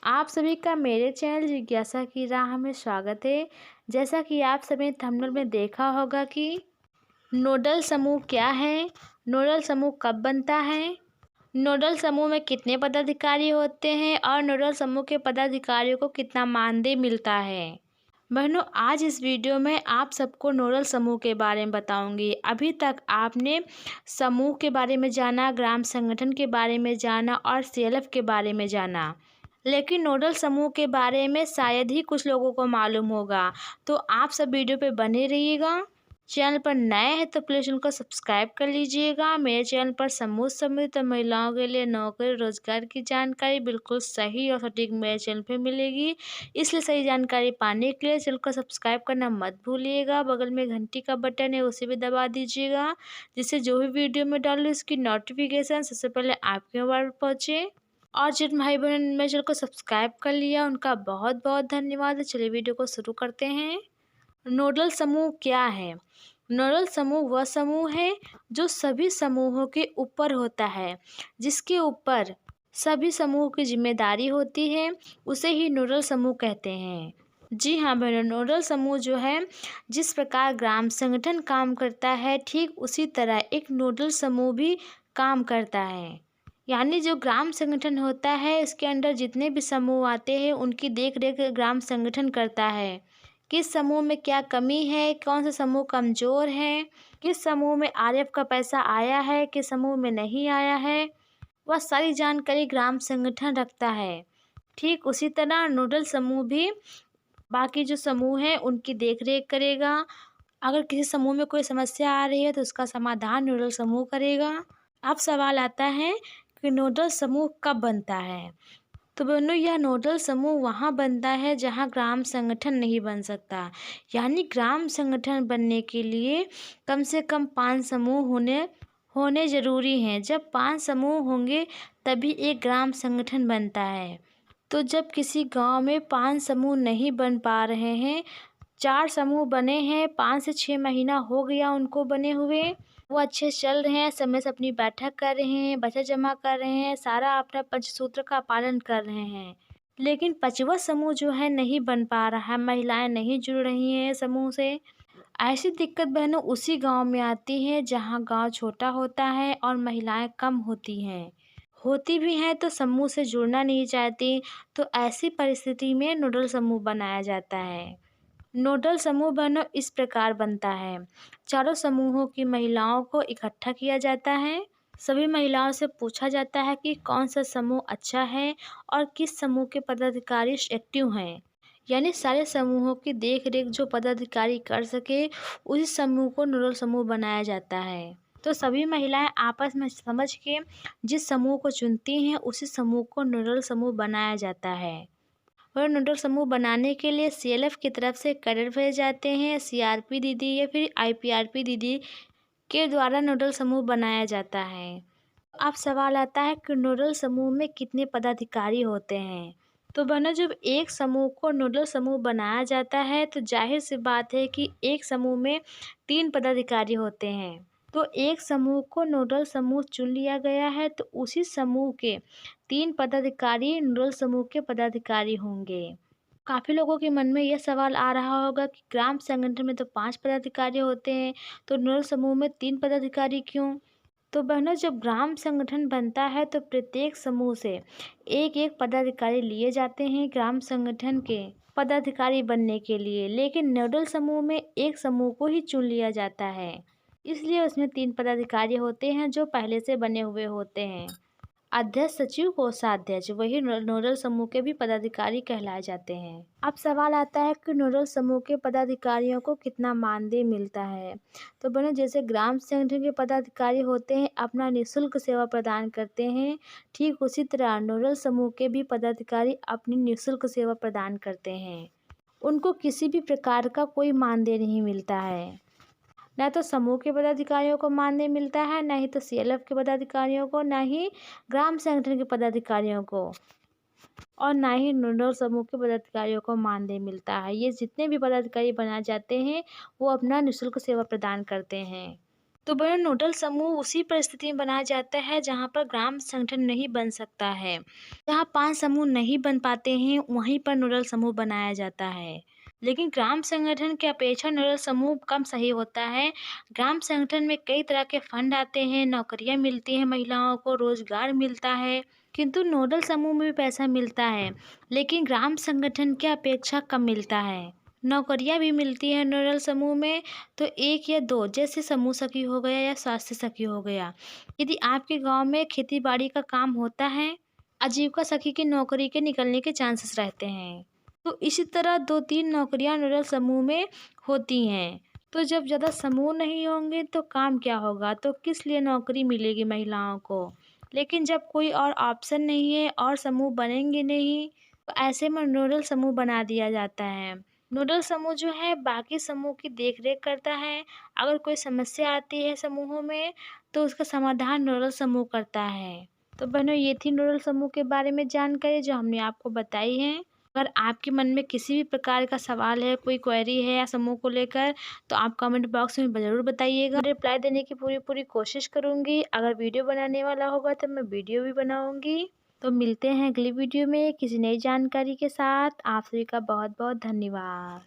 आप सभी का मेरे चैनल जिज्ञासा की राह में स्वागत है। जैसा कि आप सभी थंबनेल में देखा होगा कि नोडल समूह क्या है, नोडल समूह कब बनता है, नोडल समूह में कितने पदाधिकारी होते हैं और नोडल समूह के पदाधिकारियों को कितना मानदेय मिलता है। बहनों, आज इस वीडियो में आप सबको नोडल समूह के बारे में बताऊंगी। अभी तक आपने समूह के बारे में जाना, ग्राम संगठन के बारे में जाना और सीएलएफ के बारे में जाना, लेकिन नोडल समूह के बारे में शायद ही कुछ लोगों को मालूम होगा। तो आप सब वीडियो पे बने रहिएगा। चैनल पर नए हैं तो प्लीज़ उनको सब्सक्राइब कर लीजिएगा। मेरे चैनल पर समूह समिति तो महिलाओं के लिए नौकरी रोजगार की जानकारी बिल्कुल सही और सटीक मेरे चैनल पे मिलेगी। इसलिए सही जानकारी पाने के लिए चैनल को सब्सक्राइब करना मत भूलिएगा। बगल में घंटी का बटन है, उसे भी दबा दीजिएगा, जिससे जो भी वीडियो में डालूँ उसकी नोटिफिकेशन सबसे पहले आपके मोबाइल पर पहुँचे। और जिन भाई बहन ने मेरे चैनल को सब्सक्राइब कर लिया उनका बहुत बहुत धन्यवाद। चलिए वीडियो को शुरू करते हैं। नोडल समूह क्या है? नोडल समूह वह समूह है जो सभी समूहों के ऊपर होता है, जिसके ऊपर सभी समूह की जिम्मेदारी होती है, उसे ही नोडल समूह कहते हैं। जी हाँ बहनों, नोडल समूह जो है, जिस प्रकार ग्राम संगठन काम करता है ठीक उसी तरह एक नोडल समूह भी काम करता है। यानी जो ग्राम संगठन होता है इसके अंदर जितने भी समूह आते हैं उनकी देख रेख ग्राम संगठन करता है। किस समूह में क्या कमी है, कौन सा समूह कमज़ोर है, किस समूह में आरएफ का पैसा आया है, किस समूह में नहीं आया है, वह सारी जानकारी ग्राम संगठन रखता है। ठीक उसी तरह नोडल समूह भी बाकी जो समूह हैं उनकी देख रेख करेगा। अगर किसी समूह में कोई समस्या आ रही है तो उसका समाधान नोडल समूह करेगा। अब सवाल आता है कि नोडल समूह कब बनता है? तो बहनों, यह नोडल समूह वहाँ बनता है जहाँ ग्राम संगठन नहीं बन सकता। यानी ग्राम संगठन बनने के लिए कम से कम 5 समूह होने ज़रूरी हैं। जब 5 समूह होंगे तभी एक ग्राम संगठन बनता है। तो जब किसी गांव में 5 समूह नहीं बन पा रहे हैं, 4 समूह बने हैं, 5 से 6 महीना हो गया उनको बने हुए, वो अच्छे से चल रहे हैं, समय से अपनी बैठक कर रहे हैं, बचत जमा कर रहे हैं, सारा अपना पंचसूत्र का पालन कर रहे हैं, लेकिन 5वां समूह जो है नहीं बन पा रहा है, महिलाएं नहीं जुड़ रही हैं समूह से। ऐसी दिक्कत बहनों उसी गांव में आती है जहां गांव छोटा होता है और महिलाएं कम होती हैं। होती भी हैं तो समूह से जुड़ना नहीं चाहती, तो ऐसी परिस्थिति में नोडल समूह बनाया जाता है। नोडल समूह बहनों इस प्रकार बनता है। चारों समूहों की महिलाओं को इकट्ठा किया जाता है। सभी महिलाओं से पूछा जाता है कि कौन सा समूह अच्छा है और किस समूह के पदाधिकारी एक्टिव हैं। यानी सारे समूहों की देख रेख जो पदाधिकारी कर सके, उसी समूह को नोडल समूह बनाया जाता है। तो सभी महिलाएं आपस में समझ के जिस समूह को चुनती हैं उसी समूह को नोडल समूह बनाया जाता है। और नोडल समूह बनाने के लिए सीएलएफ की तरफ से कैडेट भेजे जाते हैं। सीआरपी दीदी या फिर आईपीआरपी दीदी के द्वारा नोडल समूह बनाया जाता है। अब सवाल आता है कि नोडल समूह में कितने पदाधिकारी होते हैं? तो बहनों, जब एक समूह को नोडल समूह बनाया जाता है तो जाहिर सी बात है कि एक समूह में 3 पदाधिकारी होते हैं। तो एक समूह को नोडल समूह चुन लिया गया है तो उसी समूह के 3 पदाधिकारी नोडल समूह के पदाधिकारी होंगे। काफ़ी लोगों के मन में यह सवाल आ रहा होगा कि ग्राम संगठन में तो 5 पदाधिकारी होते हैं, तो नोडल समूह में 3 पदाधिकारी क्यों? तो बहनों, जब ग्राम संगठन बनता है तो प्रत्येक समूह से एक एक पदाधिकारी लिए जाते हैं ग्राम संगठन के पदाधिकारी बनने के लिए, लेकिन नोडल समूह में एक समूह को ही चुन लिया जाता है। इसलिए उसमें 3 पदाधिकारी होते हैं जो पहले से बने हुए होते हैं। अध्यक्ष, सचिव, कोषाध्यक्ष वही नोडल समूह के भी पदाधिकारी कहलाए जाते हैं। अब सवाल आता है कि नोडल समूह के पदाधिकारियों को कितना मानदेय मिलता है? तो बहनों, जैसे ग्राम संगठन के पदाधिकारी होते हैं अपना निःशुल्क सेवा प्रदान करते हैं, ठीक उसी तरह नोडल समूह के भी पदाधिकारी अपनी निःशुल्क सेवा प्रदान करते हैं। उनको किसी भी प्रकार का कोई मानदेय नहीं मिलता है। न तो समूह के पदाधिकारियों को मानदेय मिलता है, न ही तो सीएलएफ के पदाधिकारियों को, न ही ग्राम संगठन के पदाधिकारियों को, और ना ही नोडल समूह के पदाधिकारियों को मानदेय मिलता है। ये जितने भी पदाधिकारी बनाए जाते हैं वो अपना निःशुल्क सेवा प्रदान करते हैं। तो बहनों, नोडल समूह उसी परिस्थिति में बनाया जाता है जहाँ पर ग्राम संगठन नहीं बन सकता है। जहाँ 5 समूह नहीं बन पाते हैं, वहीं पर नोडल समूह बनाया जाता है। लेकिन ग्राम संगठन की अपेक्षा नोडल समूह कम सही होता है। ग्राम संगठन में कई तरह के फंड आते हैं, नौकरियाँ मिलती हैं, महिलाओं को रोजगार मिलता है। किंतु नोडल समूह में भी पैसा मिलता है, लेकिन ग्राम संगठन की अपेक्षा कम मिलता है। नौकरियाँ भी मिलती हैं नोडल समूह में, तो 1 या 2, जैसे समूह सखी हो गया या स्वास्थ्य सखी हो गया। यदि आपके गांव में खेती-बाड़ी का काम होता है, आजीविका सखी की नौकरी के निकलने के चांसेस रहते हैं। तो इसी तरह 2-3 नौकरियां नोडल समूह में होती हैं। तो जब ज़्यादा समूह नहीं होंगे तो काम क्या होगा? तो किस लिए नौकरी मिलेगी महिलाओं को? लेकिन जब कोई और ऑप्शन नहीं है और समूह बनेंगे नहीं, तो ऐसे में नोडल समूह बना दिया जाता है। नोडल समूह जो है बाकी समूह की देख-रेख करता है। अगर कोई समस्या आती है समूहों में, तो उसका समाधान नोडल समूह करता है। तो बहनों, ये थी नोडल समूह के बारे में जानकारी जो हमने आपको बताई है। अगर आपके मन में किसी भी प्रकार का सवाल है, कोई क्वेरी है या समूह को लेकर, तो आप कमेंट बॉक्स में ज़रूर बताइएगा। रिप्लाई देने की पूरी कोशिश करूँगी। अगर वीडियो बनाने वाला होगा तो मैं वीडियो भी बनाऊँगी। तो मिलते हैं अगली वीडियो में किसी नई जानकारी के साथ। आप सभी का बहुत बहुत धन्यवाद।